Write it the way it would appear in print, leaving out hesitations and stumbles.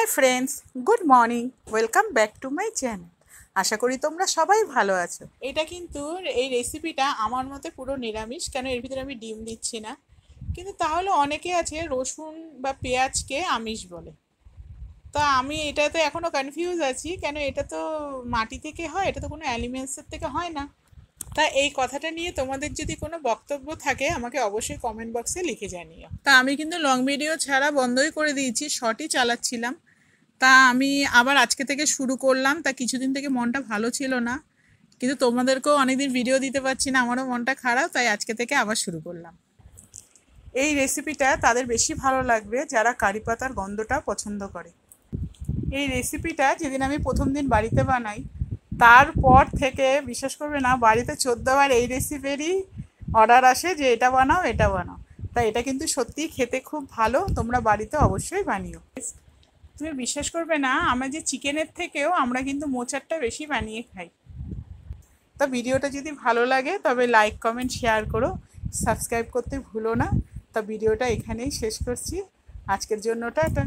High friends, good morning, welcome back to my channel. আশা করি তোমরা সবাই ভালো আছো। এটা কিন্তু এই রেসিপিটা আমার মতে পুরো নিরামিষ, কেন এর ভিতরে আমি ডিম দিচ্ছি না। কিন্তু তাহলে অনেকে আছে রসুন বা পেঁয়াজকে আমিষ বলে। তা আমি এটাতে এখনও কনফিউজ আছি, কেন এটা তো মাটি থেকে হয়, এটা তো কোনো অ্যানিমেলসের থেকে হয় না। তা এই কথাটা নিয়ে তোমাদের যদি কোনো বক্তব্য থাকে আমাকে অবশ্যই কমেন্ট বক্সে লিখে জানিও। তা আমি কিন্তু লং ভিডিও ছাড়া বন্ধই করে দিয়েছি, শর্টই চালাচ্ছিলাম। তা আমি আবার আজকে থেকে শুরু করলাম। তা কিছুদিন থেকে মনটা ভালো ছিল না, কিন্তু তোমাদেরকেও অনেকদিন ভিডিও দিতে পারছি না, আমারও মনটা খারাপ, তাই আজকে থেকে আবার শুরু করলাম। এই রেসিপিটা তাদের বেশি ভালো লাগবে যারা কারি পাতার গন্ধটা পছন্দ করে। এই রেসিপিটা যেদিন আমি প্রথম দিন বাড়িতে বানাই, তারপর থেকে বিশ্বাস করবে না, বাড়িতে 14বার এই রেসিপিরই অর্ডার আসে যে এটা বানাও এটা বানাও। তাই এটা কিন্তু সত্যিই খেতে খুব ভালো, তোমরা বাড়িতে অবশ্যই বানিও। তুমি বিশ্বাস করবে না, আমরা যে চিকেনের থেকেও আমরা কিন্তু মোচারটা বেশি বানিয়ে খাই। তা ভিডিওটা যদি ভালো লাগে তবে লাইক কমেন্ট শেয়ার করো, সাবস্ক্রাইব করতে ভুলো না। তা ভিডিওটা এখানেই শেষ করছি, আজকের জন্য টাটা।